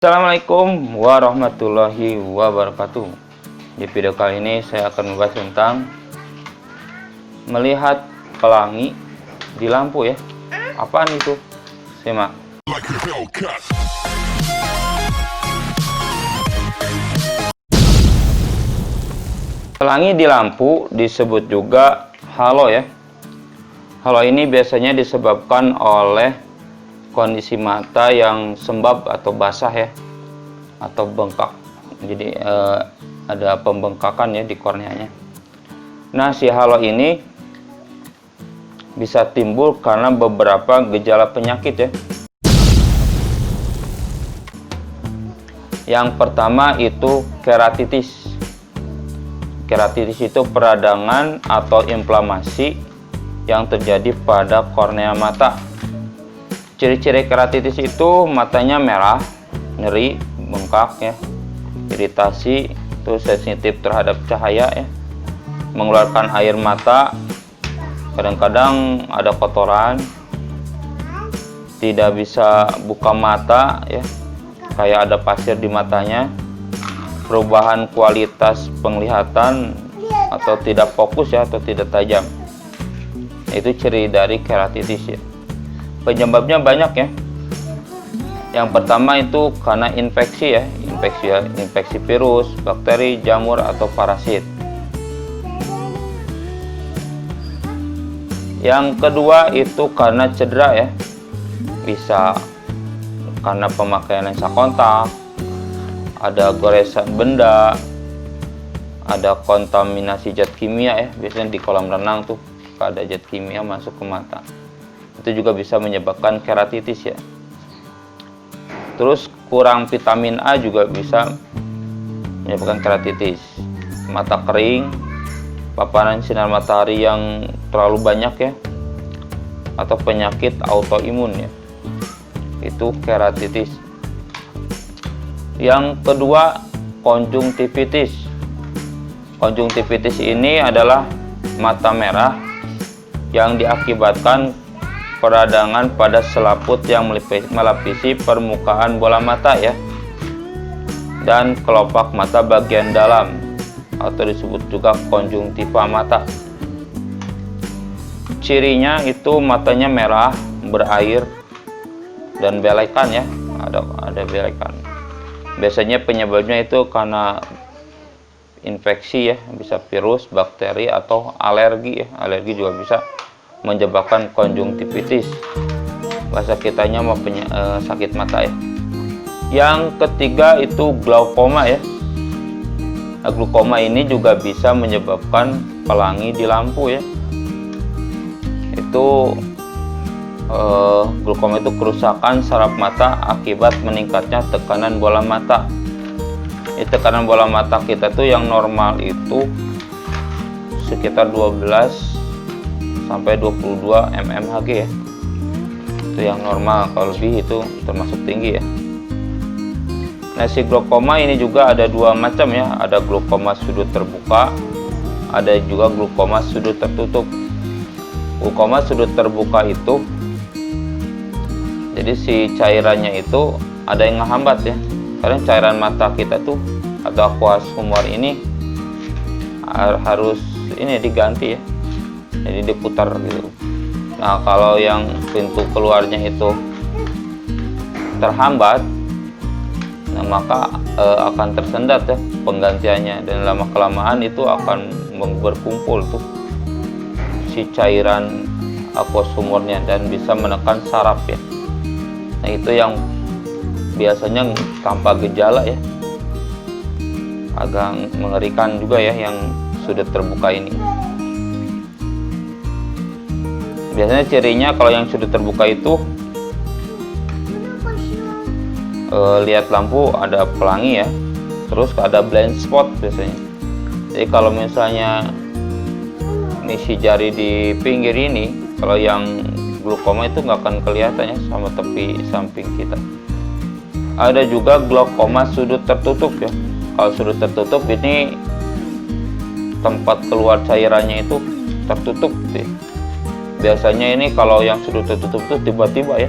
Assalamualaikum warahmatullahi wabarakatuh. Di video kali ini saya akan membahas tentang melihat pelangi di lampu ya. Apaan itu? Simak. Pelangi di lampu disebut juga halo ya. Halo ini biasanya disebabkan oleh kondisi mata yang sembab atau basah ya, atau bengkak. Jadi ada pembengkakan ya di korneanya. Nah, si halo ini bisa timbul karena beberapa gejala penyakit ya. Yang pertama itu keratitis. Keratitis itu peradangan atau inflamasi yang terjadi pada kornea mata. Ciri-ciri keratitis itu matanya merah, nyeri, bengkak ya, iritasi, terus sensitif terhadap cahaya ya, mengeluarkan air mata, kadang-kadang ada kotoran, tidak bisa buka mata ya, kayak ada pasir di matanya, perubahan kualitas penglihatan atau tidak fokus ya, atau tidak tajam. Itu ciri dari keratitis ya. Penyebabnya banyak ya. Yang pertama itu karena infeksi ya, infeksi virus, bakteri, jamur atau parasit. Yang kedua itu karena cedera ya, bisa karena pemakaian lensa kontak, ada goresan benda, ada kontaminasi zat kimia ya, biasanya di kolam renang tuh ada zat kimia masuk ke mata. Itu juga bisa menyebabkan keratitis ya. Terus kurang vitamin A juga bisa menyebabkan keratitis. Mata kering, paparan sinar matahari yang terlalu banyak ya, atau penyakit autoimun ya, itu keratitis. Yang kedua, konjungtivitis. Konjungtivitis ini adalah mata merah yang diakibatkan peradangan pada selaput yang melapisi permukaan bola mata ya, dan kelopak mata bagian dalam, atau disebut juga konjungtiva mata. Cirinya itu matanya merah, berair, dan belekan ya, ada belekan. Biasanya penyebabnya itu karena infeksi ya, bisa virus, bakteri, atau alergi ya. Alergi juga bisa menyebabkan konjungtivitis, bahasa kitanya mau sakit mata ya. Yang ketiga itu glaukoma ya. Nah, glaukoma ini juga bisa menyebabkan pelangi di lampu ya. Itu glaukoma itu kerusakan saraf mata akibat meningkatnya tekanan bola mata. Tekanan bola mata kita tuh yang normal itu sekitar 12 sampai 22 mmHg ya. Itu yang normal, kalau lebih itu termasuk tinggi ya. Nah, si glaukoma ini juga ada dua macam ya, ada glaukoma sudut terbuka, ada juga glaukoma sudut tertutup. Glaukoma sudut terbuka itu jadi si cairannya itu ada yang ngehambat ya. Karena cairan mata kita tuh atau aqueous humor ini harus ini diganti ya, jadi diputar gitu. Nah, kalau yang pintu keluarnya itu terhambat, nah maka akan tersendat ya penggantiannya, dan lama kelamaan itu akan berkumpul tuh si cairan aqueous humornya dan bisa menekan saraf ya. Nah, itu yang biasanya tanpa gejala ya, agak mengerikan juga ya yang sudut terbuka ini. Biasanya cirinya kalau yang sudut terbuka itu lihat lampu ada pelangi ya, terus ada blind spot biasanya. Jadi kalau misalnya ini si jari di pinggir ini, kalau yang glaukoma itu nggak akan kelihatan ya sama tepi samping kita. Ada juga glaukoma sudut tertutup ya. Kalau sudut tertutup ini tempat keluar cairannya itu tertutup sih. Biasanya ini kalau yang sudut tertutup itu tiba-tiba ya,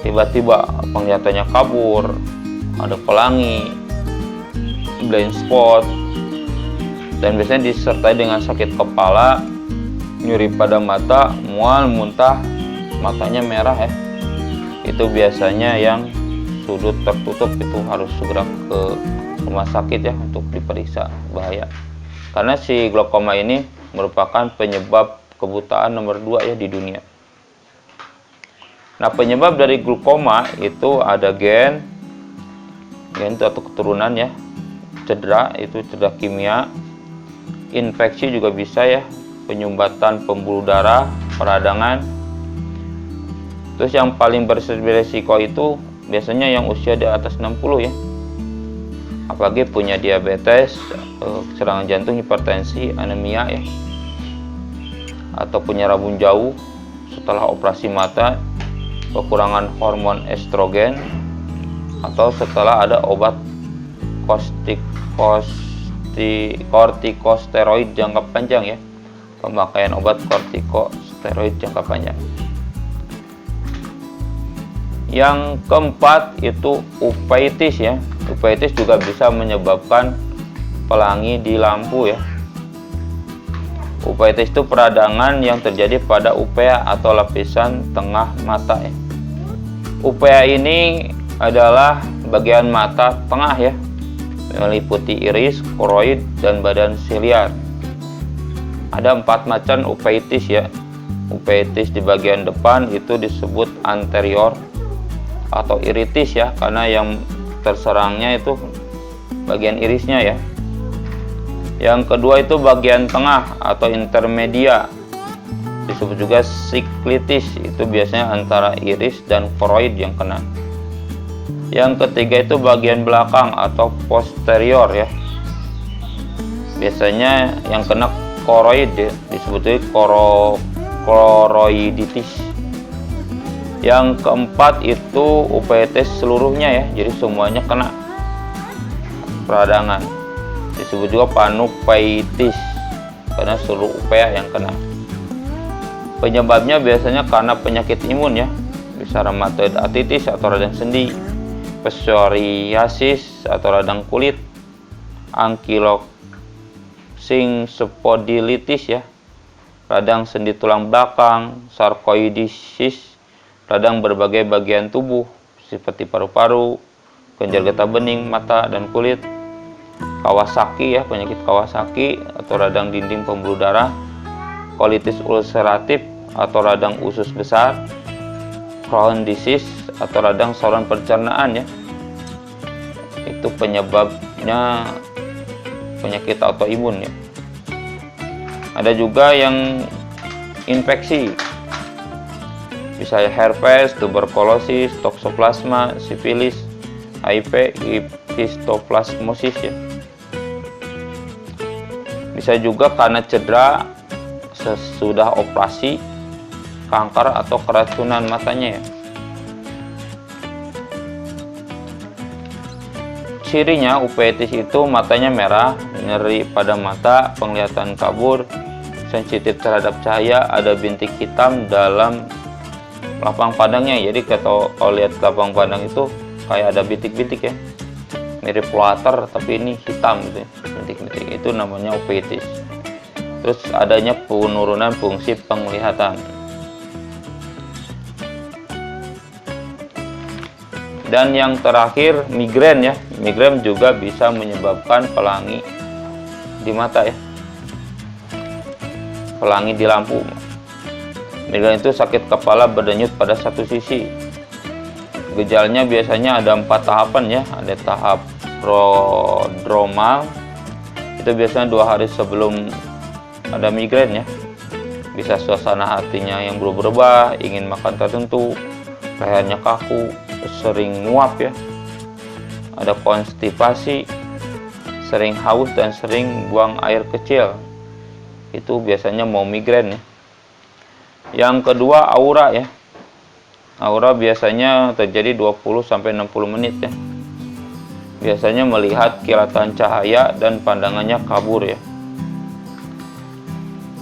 tiba-tiba penglihatannya kabur, ada pelangi, blind spot, dan biasanya disertai dengan sakit kepala, nyeri pada mata, mual, muntah, matanya merah ya. Itu biasanya yang sudut tertutup, itu harus segera ke rumah sakit ya untuk diperiksa, bahaya. Karena si glaukoma ini merupakan penyebab kebutaan nomor 2 ya di dunia. Nah, penyebab dari glaukoma itu ada gen itu atau keturunan ya, cedera, itu cedera kimia, infeksi juga bisa ya, penyumbatan pembuluh darah, peradangan. Terus yang paling beresiko itu biasanya yang usia di atas 60 ya, apalagi punya diabetes, serangan jantung, hipertensi, anemia ya, atau punya rabun jauh setelah operasi mata, kekurangan hormon estrogen, atau setelah ada obat kortikosteroid jangka panjang ya, pemakaian obat kortikosteroid jangka panjang. Yang keempat itu uveitis ya. Uveitis juga bisa menyebabkan pelangi di lampu ya. Uveitis itu peradangan yang terjadi pada uvea atau lapisan tengah mata ya. Uvea ini adalah bagian mata tengah ya, meliputi iris, koroid, dan badan siliar. Ada 4 macam uveitis ya. Uveitis di bagian depan itu disebut anterior atau iritis ya, karena yang terserangnya itu bagian irisnya ya. Yang kedua itu bagian tengah atau intermedia, disebut juga siklitis, itu biasanya antara iris dan koroid yang kena. Yang ketiga itu bagian belakang atau posterior ya, biasanya yang kena koroid ya, disebutnya koroiditis. Yang keempat itu uveitis seluruhnya ya, jadi semuanya kena peradangan, disebut juga panuveitis karena seluruh uvea yang kena. Penyebabnya biasanya karena penyakit imun ya, bisa rheumatoid arthritis atau radang sendi, psoriasis atau radang kulit, ankylosing spondylitis ya, radang sendi tulang belakang, sarkoidisis, radang berbagai bagian tubuh seperti paru-paru, kelenjar getah bening, mata, dan kulit, Kawasaki ya, penyakit Kawasaki atau radang dinding pembuluh darah, colitis ulceratif atau radang usus besar, Crohn disease atau radang saluran pencernaan ya. Itu penyebabnya penyakit autoimun ya. Ada juga yang infeksi, bisa herpes, tuberkulosis, toksoplasma, sifilis, HIV, histoplasmosis ya. Bisa juga karena cedera sesudah operasi, kanker, atau keracunan matanya ya. Cirinya uveitis itu matanya merah, nyeri pada mata, penglihatan kabur, sensitif terhadap cahaya, ada bintik hitam dalam lapang pandangnya. Jadi kalau lihat lapang pandang itu kayak ada bintik-bintik ya, mirip plotter tapi ini hitam gitu ya, bintik-bintik. Itu namanya uveitis. Terus adanya penurunan fungsi penglihatan. Dan yang terakhir migrain ya. Migrain juga bisa menyebabkan pelangi di mata ya, pelangi di lampu. Migrain itu sakit kepala berdenyut pada satu sisi. Gejalanya biasanya ada 4 tahapan ya. Ada tahap prodromal, itu biasanya 2 hari sebelum ada migrain ya. Bisa suasana hatinya yang berubah-ubah, ingin makan tertentu, lehernya kaku, sering nguap ya. Ada konstipasi, sering haus dan sering buang air kecil. Itu biasanya mau migrain ya. Yang kedua aura ya. Aura biasanya terjadi 20-60 menit ya. Biasanya melihat kilatan cahaya dan pandangannya kabur ya.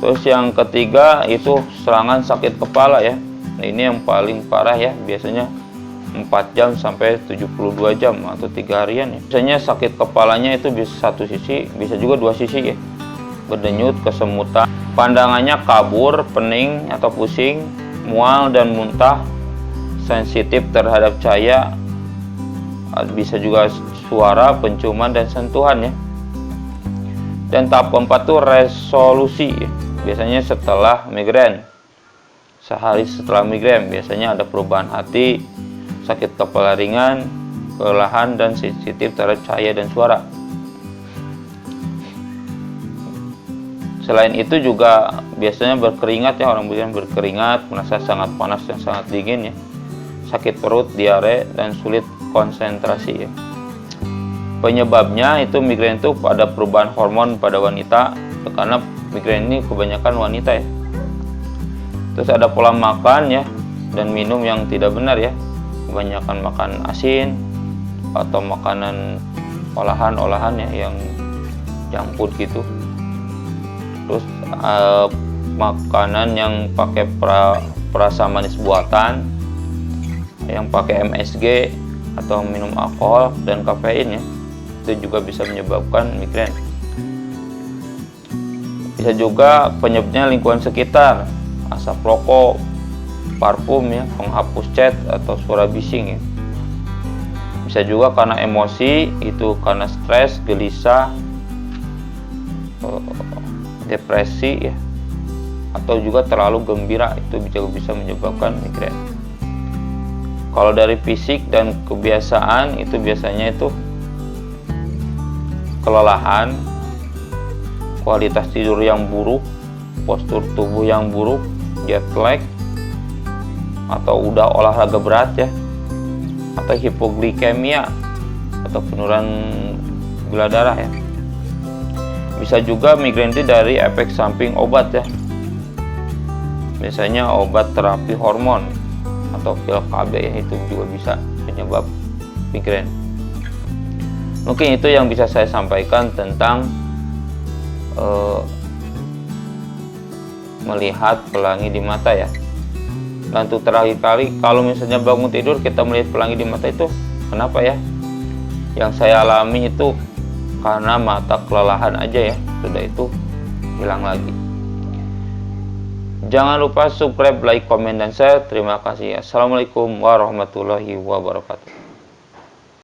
Terus yang ketiga itu serangan sakit kepala ya. Nah, ini yang paling parah ya, biasanya 4 jam sampai 72 jam atau 3 harian ya. Biasanya sakit kepalanya itu bisa satu sisi, bisa juga dua sisi ya. Berdenyut, kesemutan, pandangannya kabur, pening atau pusing, mual dan muntah, sensitif terhadap cahaya, bisa juga suara, penciuman dan sentuhan ya. Dan tahap keempat tuh resolusi ya. Biasanya setelah migrain, sehari setelah migrain biasanya ada perubahan hati, sakit kepala ringan, kelelahan dan sensitif terhadap cahaya dan suara. Selain itu juga biasanya berkeringat ya, orang migrain berkeringat, merasa sangat panas dan sangat dingin ya, sakit perut, diare dan sulit konsentrasi ya. Penyebabnya itu migrain itu pada perubahan hormon pada wanita, karena migrain ini kebanyakan wanita ya. Terus ada pola makan ya dan minum yang tidak benar ya, kebanyakan makan asin atau makanan olahan-olahan ya yang junk food gitu. Terus makanan yang pakai perasa manis buatan, yang pakai MSG atau minum alkohol dan kafein ya, itu juga bisa menyebabkan migrain. Bisa juga penyebabnya lingkungan sekitar, asap rokok, parfum ya, penghapus cat atau suara bising ya. Bisa juga karena emosi, itu karena stres, gelisah, depresi ya, atau juga terlalu gembira, itu juga bisa menyebabkan migrain. Kalau dari fisik dan kebiasaan itu biasanya itu kelelahan, kualitas tidur yang buruk, postur tubuh yang buruk, jet lag, atau udah olahraga berat ya, atau hipoglikemia atau penurunan gula darah ya. Bisa juga migrain itu dari efek samping obat ya, biasanya obat terapi hormon atau pil KB ya, itu juga bisa penyebab migrain. Mungkin itu yang bisa saya sampaikan tentang melihat pelangi di mata ya. Dan untuk terakhir kali, kalau misalnya bangun tidur kita melihat pelangi di mata itu kenapa ya? Yang saya alami itu karena mata kelelahan aja ya, sudah itu hilang lagi. Jangan lupa subscribe, like, komen, dan share. Terima kasih. Assalamualaikum warahmatullahi wabarakatuh.